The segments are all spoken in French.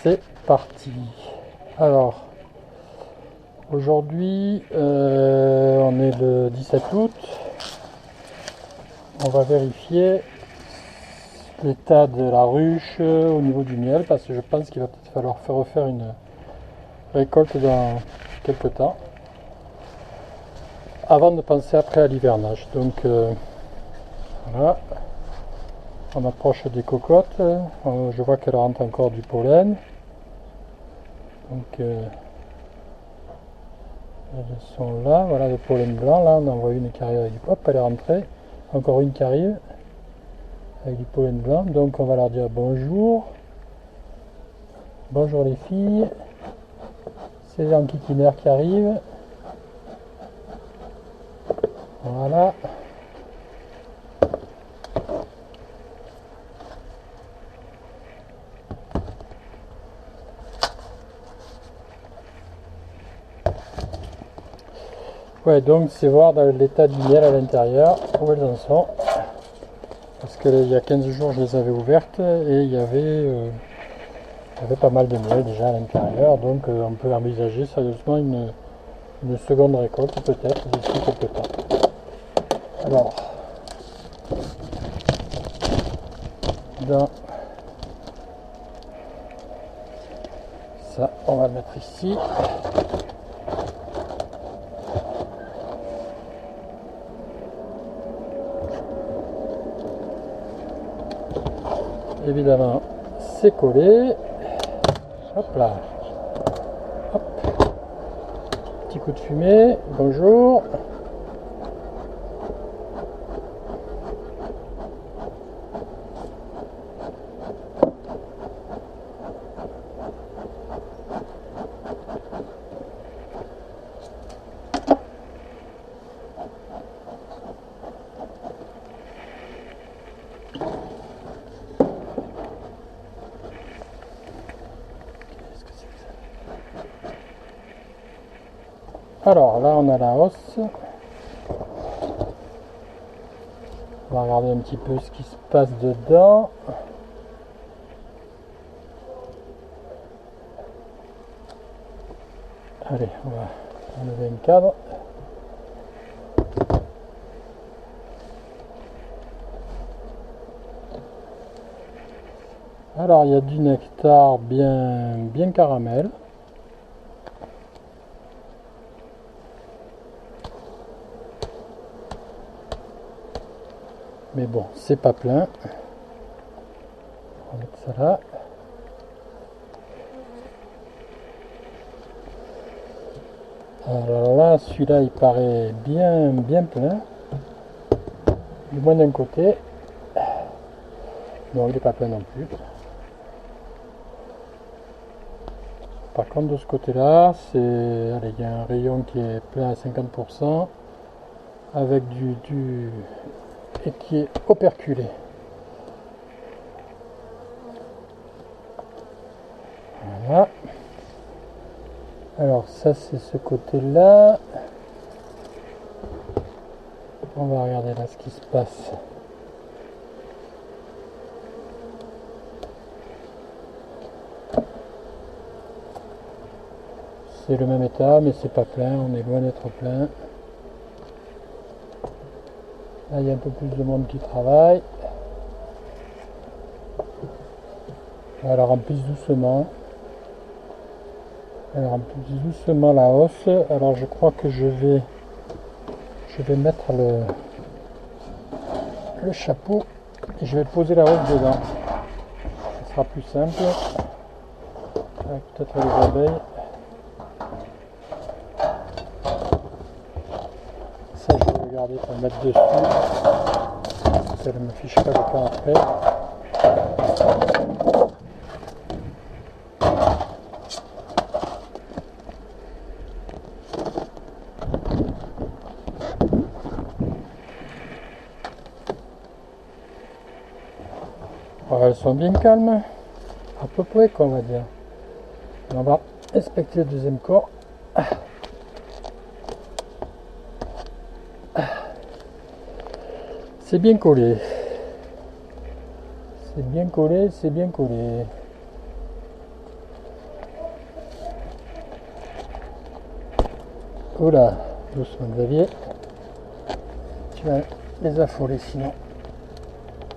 c'est parti. Alors, aujourd'hui, on est le 17 août. On va vérifier l'état de la ruche au niveau du miel parce que je pense qu'il va peut-être falloir refaire une récolte dans quelques temps avant de penser après à l'hivernage. Donc voilà, on approche des cocottes. Je vois qu'elle rentre encore du pollen. Donc elles sont là, voilà le pollen blanc. Là on en voit une qui arrive avec du pop, elle est rentrée. Encore une qui arrive avec du pollen blanc. Donc on va leur dire bonjour. Bonjour les filles. C'est les enquiquineurs qui arrivent. Voilà. Ouais, donc c'est voir dans l'état du miel à l'intérieur où elles en sont. Parce qu'il y a 15 jours je les avais ouvertes et il y avait pas mal de miel déjà à l'intérieur. Donc on peut envisager sérieusement une seconde récolte peut-être d'ici quelques temps. Alors, dans ça, on va le mettre ici. Évidemment, c'est collé. Hop là. Hop. Petit coup de fumée. Bonjour. Alors là on a la hausse. On va regarder un petit peu ce qui se passe dedans. Allez, on va enlever un cadre. Alors il y a du nectar bien caramel. Mais bon, c'est pas plein. On va mettre ça là. Alors là, celui-là, il paraît bien plein. Du moins d'un côté. Non, il n'est pas plein non plus. Par contre, de ce côté-là, allez, il y a un rayon qui est plein à 50% avec et qui est operculé. Voilà. Alors ça c'est ce côté-là. On va regarder là ce qui se passe. C'est le même état mais c'est pas plein, on est loin d'être plein. Là il y a un peu plus de monde qui travaille. Elle remplisse doucement. Elle remplit doucement la hausse. Alors je crois que je vais mettre le chapeau et je vais poser la hausse dedans. Ce sera plus simple. Avec peut-être les abeilles. Ça je vais le garder pour le mettre dessus. Ça ne me fiche pas le temps après. Elles sont bien calmes, à peu près quoi on va dire. On va inspecter le deuxième corps. C'est bien collé. C'est bien collé, c'est bien collé. Oula, doucement Xavier. Tu vas les affoler sinon.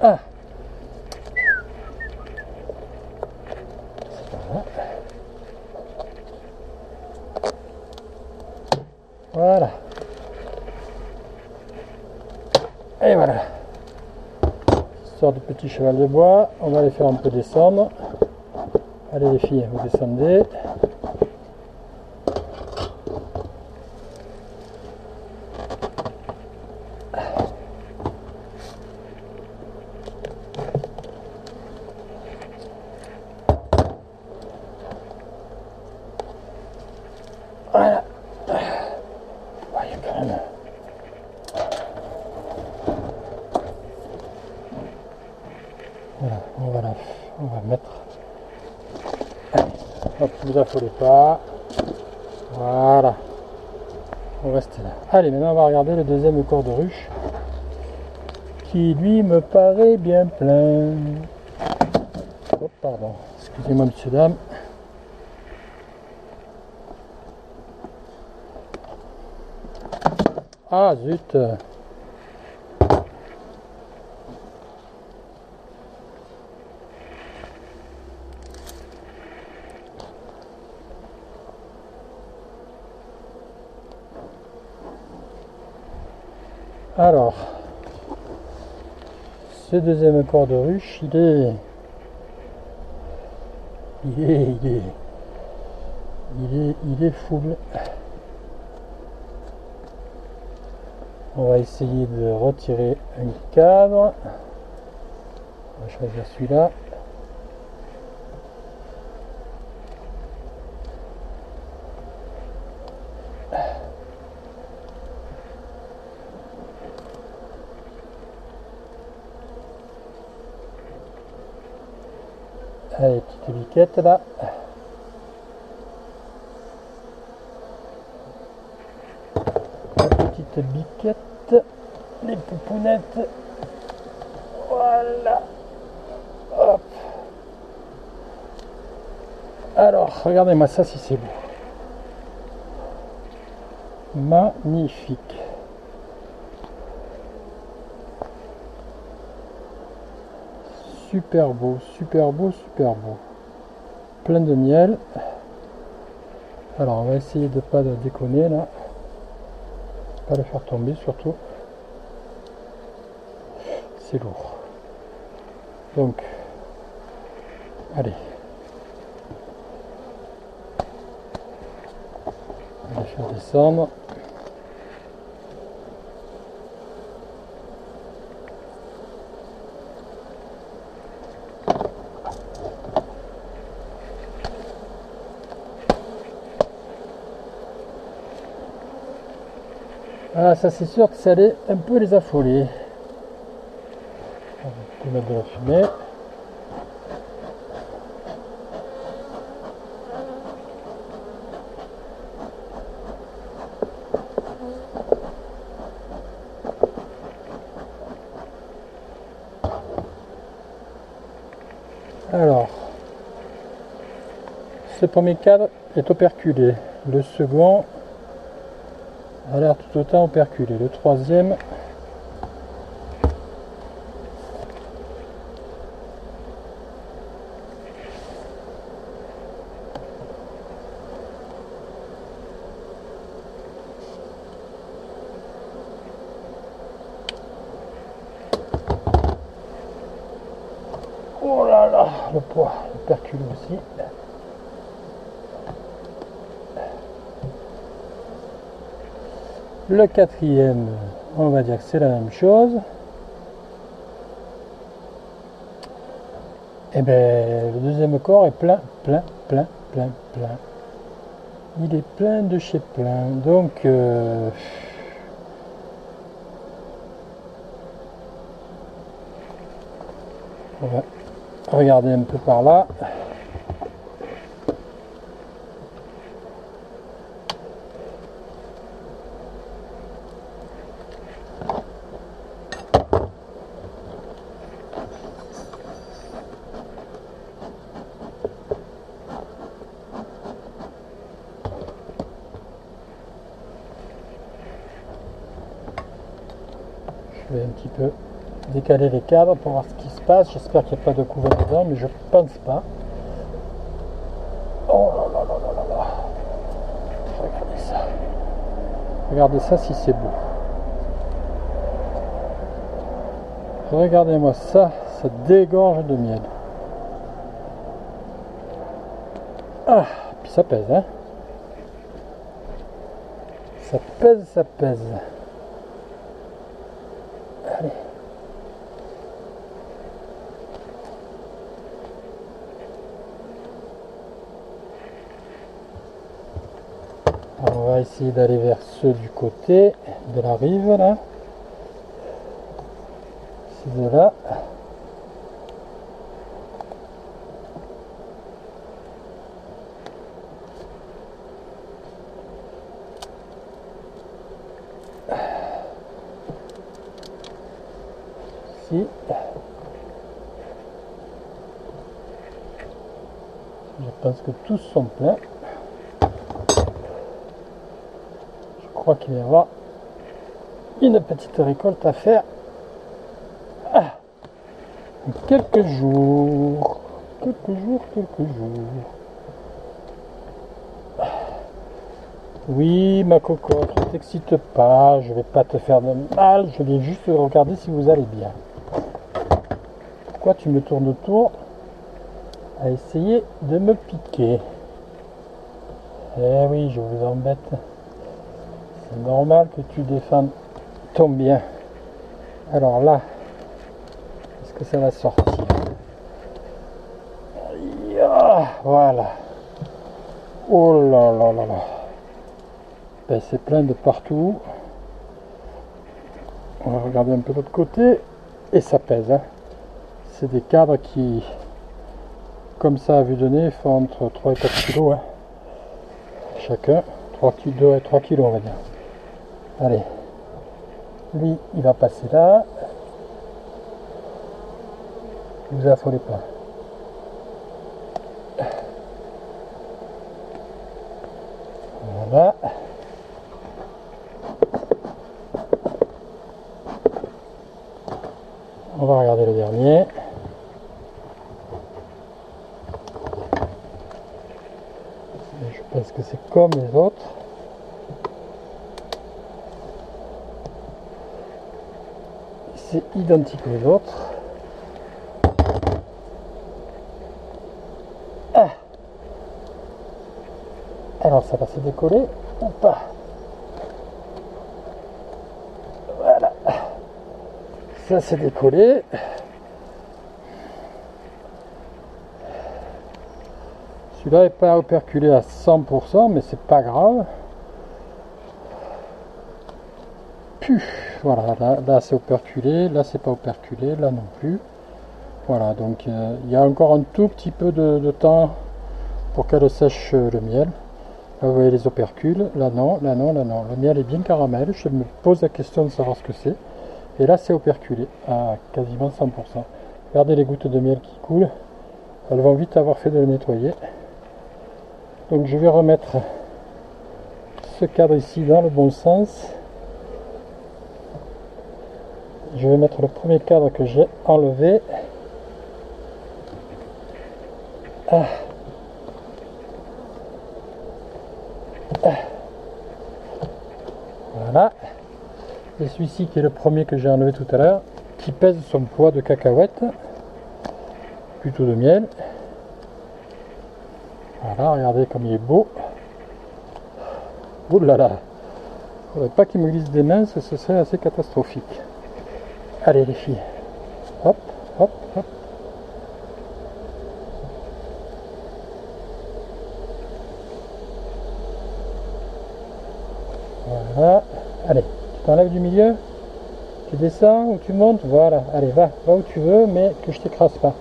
Ah, c'est par là. Voilà. Et voilà. Histoire de petit cheval de bois, on va les faire un peu descendre. Allez les filles, vous descendez. Voilà. Il y a quand même. Voilà, on va mettre. Hop, vous affolez pas. Voilà. On reste là. Allez, maintenant on va regarder le deuxième corps de ruche. Qui lui me paraît bien plein. Oh, pardon. Excusez-moi, monsieur, dame. Ah, zut. Alors, ce deuxième corps de ruche, il est full. On va essayer de retirer un cadre. On va choisir celui-là. Allez, petite biquette là. Petite biquette, les poupounettes. Voilà. Hop. Alors, regardez-moi ça si c'est beau. Magnifique. Super beau, super beau, super beau. Plein de miel. Alors, on va essayer de pas déconner là. Pas le faire tomber surtout. C'est lourd. Donc, allez. On va faire descendre. Ah, ça c'est sûr que ça allait un peu les affoler. On peut mettre de la fumée. Alors, ce premier cadre est operculé. Le second a l'air tout autant operculé. Le troisième, oh là là, le poids, operculé aussi. Le quatrième, on va dire que c'est la même chose. Et bien, le deuxième corps est plein. Il est plein de chez plein. Donc, on va regarder un peu par là. Je vais un petit peu décaler les cadres pour voir ce qui se passe. J'espère qu'il n'y a pas de couvercle dedans, mais je pense pas. Oh là là là là là là. Regardez ça. Regardez ça si c'est beau. Regardez-moi ça, ça dégorge de miel. Ah, puis ça pèse, hein. Ça pèse, ça pèse. Allez. On va essayer d'aller vers ceux du côté de la rive, là. Ces deux-là. Ici. Je pense que tous sont pleins. Je crois qu'il va y avoir une petite récolte à faire. Ah, quelques jours. Oui, ma cocotte, ne t'excite pas, je vais pas te faire de mal, je vais juste regarder si vous allez bien. Pourquoi tu me tournes autour à essayer de me piquer? Eh oui, je vous embête. C'est normal que tu défendes ton bien. Alors là, est-ce que ça va sortir? Voilà. Oh là là là là. Ben, c'est plein de partout. On va regarder un peu de l'autre côté. Et ça pèse. Hein. C'est des cadres qui, comme ça à vue de nez, font entre 3 et 4 kilos. Hein. Chacun. 2 et 3 kilos, on va dire. Allez. Lui, il va passer là. Ne vous affolez pas. Voilà. On va regarder le dernier. Je pense que c'est comme les autres. C'est identique aux autres. Ah. Alors ça va se décoller ou pas? Voilà. Ça s'est décollé. Celui-là n'est pas operculé à 100%, mais c'est pas grave. Voilà, là c'est operculé, là c'est pas operculé, là non plus. Voilà, donc il y a encore un tout petit peu de temps pour qu'elle sèche le miel. Là vous voyez les opercules, là non, là non, là non. Le miel est bien caramel, je me pose la question de savoir ce que c'est. Et là c'est operculé à quasiment 100%. Regardez les gouttes de miel qui coulent, elles vont vite avoir fait de le nettoyer. Donc je vais remettre ce cadre ici dans le bon sens. Je vais mettre le premier cadre que j'ai enlevé. Ah. Ah. Voilà. Et celui-ci qui est le premier que j'ai enlevé tout à l'heure, qui pèse son poids de cacahuètes, plutôt de miel. Voilà, regardez comme il est beau. Ouh là là. Il ne faudrait pas qu'il me glisse des mains, ce serait assez catastrophique. Allez les filles, hop, hop, hop. Voilà, allez, tu t'enlèves du milieu, tu descends ou tu montes, voilà, allez, va où tu veux, mais que je t'écrase pas.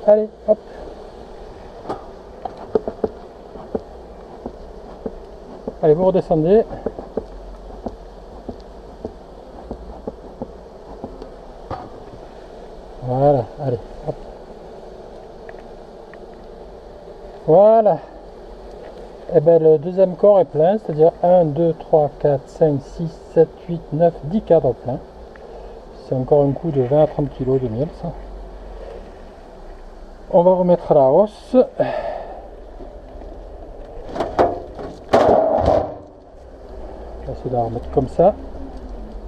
Allez, hop. Allez, vous redescendez. Voilà, allez, hop. Voilà. Et bien le deuxième corps est plein, c'est-à-dire 1, 2, 3, 4, 5, 6, 7, 8, 9, 10 cadres pleins. c'est encore un coup de 20 à 30 kg de miel ça. On va remettre la hausse. Je vais essayer de la remettre comme ça,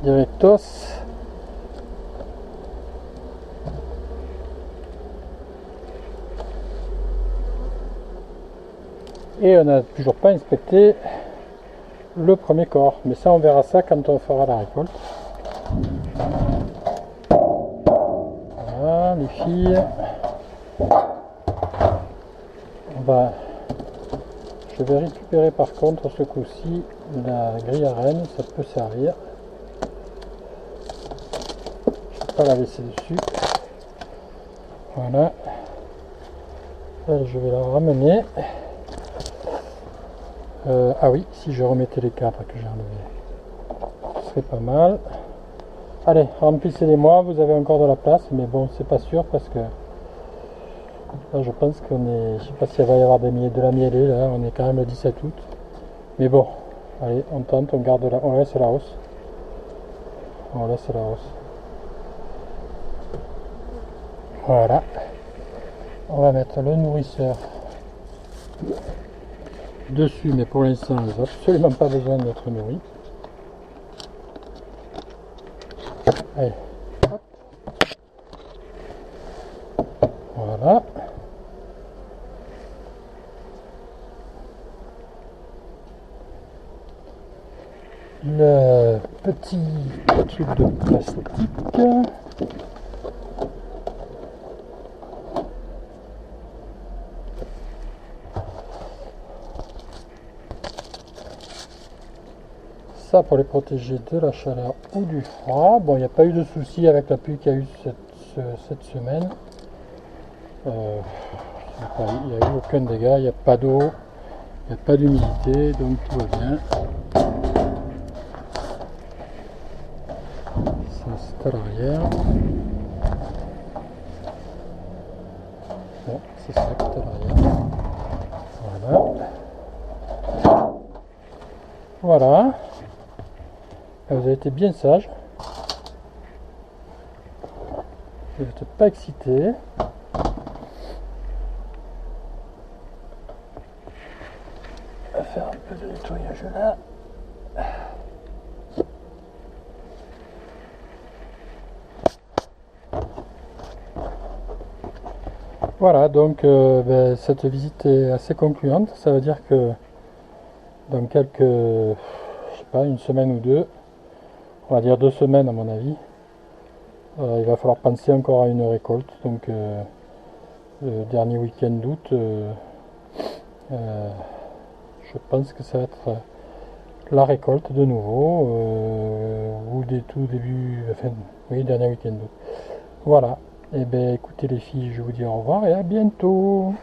directos. Et on n'a toujours pas inspecté le premier corps, mais ça on verra ça quand on fera la récolte. Voilà les filles. Je vais récupérer par contre ce coup-ci la grille à rennes, ça peut servir. Je ne vais pas la laisser dessus. Voilà. Là, je vais la ramener. Ah oui, si je remettais les cadres que j'ai enlevés, ce serait pas mal. Allez, remplissez-les-moi, vous avez encore de la place, mais bon, c'est pas sûr parce que là, je pense qu'on est, je sais pas s'il va y avoir de la mielée, là, on est quand même le 17 août. Mais bon, allez, on tente, on garde on laisse la hausse. On laisse la hausse. Voilà. On va mettre le nourrisseur dessus, mais pour l'instant, ils n'ont absolument pas besoin d'être nourris. Allez, hop. Voilà. Le petit truc de plastique. Ça pour les protéger de la chaleur ou du froid. Bon, il n'y a pas eu de souci avec la pluie qu'il y a eu cette semaine. Il n'y a eu aucun dégât, il n'y a pas d'eau, il n'y a pas d'humidité, donc tout va bien. Ça c'est à l'arrière. Bon, c'est ça qui est à l'arrière. Voilà. Voilà. Vous avez été bien sage. Vous n'êtes pas excité. On va faire un peu de nettoyage là. Voilà, donc cette visite est assez concluante. Ça veut dire que dans quelques, je sais pas, une semaine ou deux, on va dire 2 semaines à mon avis, il va falloir penser encore à une récolte. Donc le dernier week-end d'août, je pense que ça va être la récolte de nouveau, ou des tout début, enfin, oui, dernier week-end d'août. Voilà. Et bien écoutez les filles, je vous dis au revoir et à bientôt.